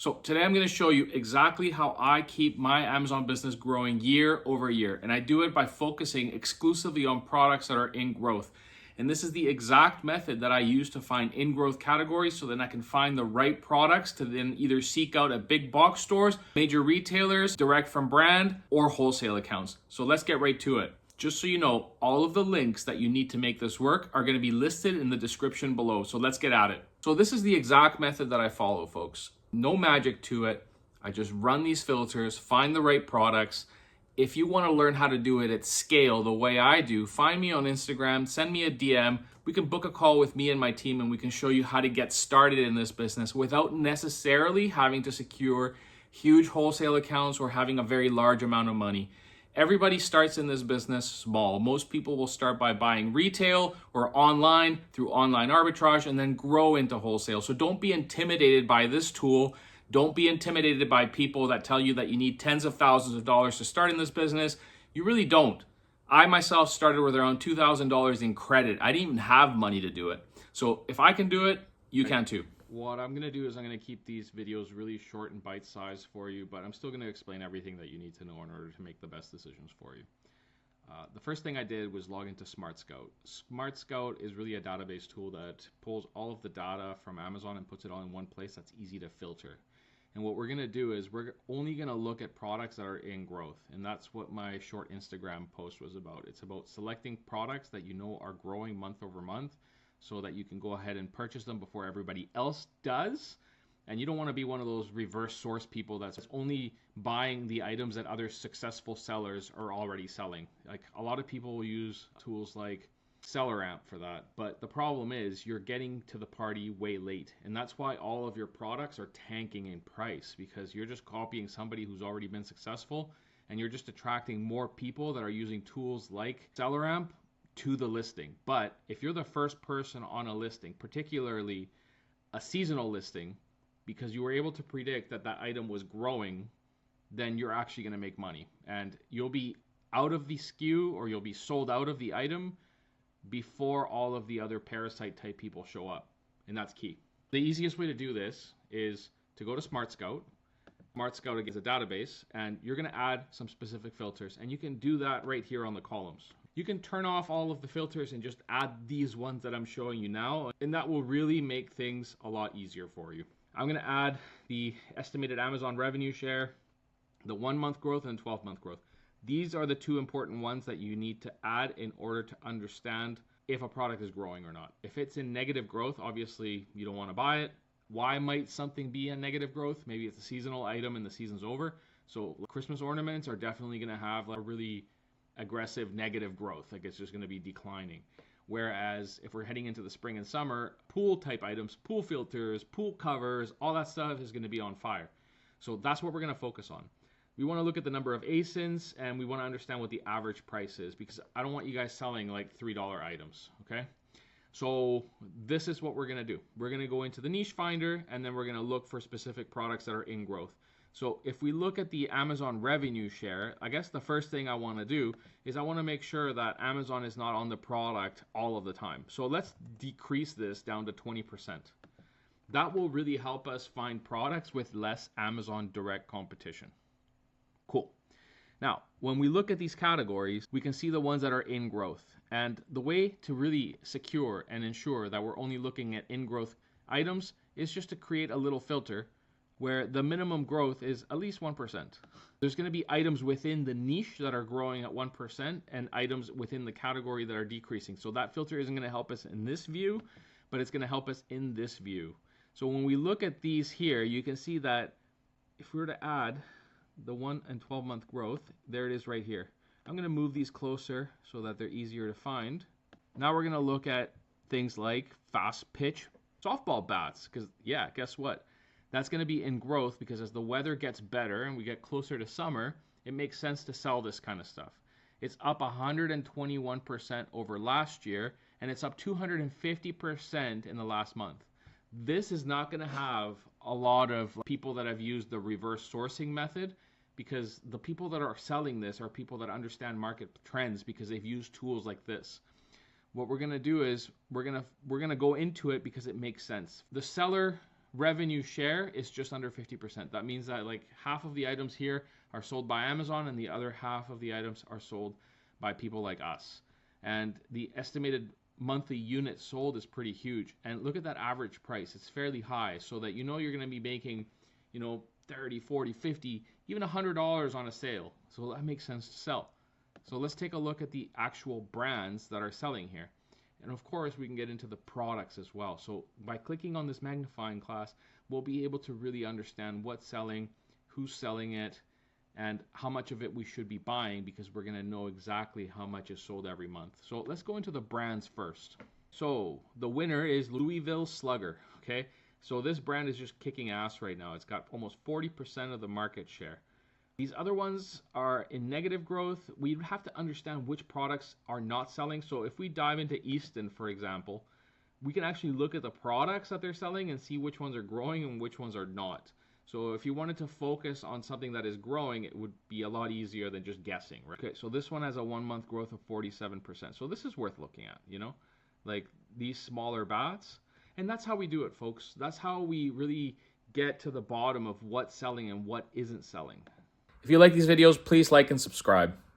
So today I'm going to show you exactly how I keep my Amazon business growing year over year. And I do it by focusing exclusively on products that are in growth. And this is the exact method that I use to find in growth categories so then I can find the right products to then either seek out at big box stores, major retailers, direct from brand, or wholesale accounts. So let's get right to it. Just so you know, all of the links that you need to make this work are going to be listed in the description below. So let's get at it. So this is the exact method that I follow, folks. No magic to it. I just run these filters, find the right products. If you want to learn how to do it at scale the way I do, find me on Instagram, send me a DM. We can book a call with me and my team and we can show you how to get started in this business without necessarily having to secure huge wholesale accounts or having a very large amount of money. Everybody starts in this business small. Most people will start by buying retail or online through online arbitrage and then grow into wholesale. So don't be intimidated by this tool. Don't be intimidated by people that tell you that you need tens of thousands of dollars to start in this business. You really don't. I myself started with around $2,000 in credit. I didn't even have money to do it. So if I can do it, you can too. What I'm going to do is I'm going to keep these videos really short and bite-sized for you, but I'm still going to explain everything that you need to know in order to make the best decisions for you. The first thing I did was log into Smart Scout. Smart Scout is really a database tool that pulls all of the data from Amazon and puts it all in one place that's easy to filter. And what we're going to do is we're only going to look at products that are in growth. And that's what my short Instagram post was about. It's about selecting products that you know are growing month over month, so that you can go ahead and purchase them before everybody else does. And you don't want to be one of those reverse source people that's only buying the items that other successful sellers are already selling. Like a lot of people will use tools like SellerAmp for that. But the problem is you're getting to the party way late. And that's why all of your products are tanking in price, because you're just copying somebody who's already been successful and you're just attracting more people that are using tools like SellerAmp to the listing. But if you're the first person on a listing, particularly a seasonal listing, because you were able to predict that that item was growing, then you're actually going to make money. And you'll be out of the SKU, or you'll be sold out of the item before all of the other parasite type people show up. And that's key. The easiest way to do this is to go to Smart Scout. Smart Scout is a database, and you're going to add some specific filters. And you can do that right here on the columns. You can turn off all of the filters and just add these ones that I'm showing you now, and that will really make things a lot easier for you. I'm going to add the estimated Amazon revenue share, the 1 month growth, and 12-month growth. These are the two important ones that you need to add in order to understand if a product is growing or not. If it's in negative growth, obviously you don't want to buy it. Why might something be in negative growth? Maybe it's a seasonal item and the season's over. So Christmas ornaments are definitely going to have a really aggressive negative growth. Like it's just going to be declining. Whereas if we're heading into the spring and summer, pool type items, pool filters, pool covers, all that stuff is going to be on fire. So that's what we're going to focus on. We want to look at the number of ASINs, and we want to understand what the average price is, because I don't want you guys selling like $3 items, okay? So this is what we're going to do. We're going to go into the niche finder, and then we're going to look for specific products that are in growth. So if we look at the Amazon revenue share, I guess the first thing I want to do is I want to make sure that Amazon is not on the product all of the time. So let's decrease this down to 20%. That will really help us find products with less Amazon direct competition. Cool. Now, when we look at these categories, we can see the ones that are in growth. And the way to really secure and ensure that we're only looking at in growth items is just to create a little filter where the minimum growth is at least 1%. There's going to be items within the niche that are growing at 1% and items within the category that are decreasing. So that filter isn't going to help us in this view, but it's going to help us in this view. So when we look at these here, you can see that if we were to add the 1 and 12-month growth, there it is right here. I'm going to move these closer so that they're easier to find. Now we're going to look at things like fast pitch softball bats, because yeah, guess what? That's going to be in growth, because as the weather gets better and we get closer to summer, it makes sense to sell this kind of stuff. It's up 121% over last year, and it's up 250% in the last month. This is not going to have a lot of people that have used the reverse sourcing method, because the people that are selling this are people that understand market trends because they've used tools like this. What we're going to do is we're going to go into it because it makes sense. The seller revenue share is just under 50%. That means that like half of the items here are sold by Amazon and the other half of the items are sold by people like us. And the estimated monthly units sold is pretty huge. And look at that average price. It's fairly high, so that you know you're going to be making, you know, 30, 40, 50, even $100 on a sale. So that makes sense to sell. So let's take a look at the actual brands that are selling here. And of course, we can get into the products as well. So by clicking on this magnifying glass, we'll be able to really understand what's selling, who's selling it, and how much of it we should be buying, because we're going to know exactly how much is sold every month. So let's go into the brands first. So the winner is Louisville Slugger. Okay, so this brand is just kicking ass right now. It's got almost 40% of the market share. These other ones are in negative growth. We have to understand which products are not selling. So if we dive into Easton, for example, we can actually look at the products that they're selling and see which ones are growing and which ones are not. So if you wanted to focus on something that is growing, it would be a lot easier than just guessing, right? Okay, so this one has a 1 month growth of 47%. So this is worth looking at, you know, like these smaller bats. And that's how we do it, folks. That's how we really get to the bottom of what's selling and what isn't selling. If you like these videos, please like and subscribe.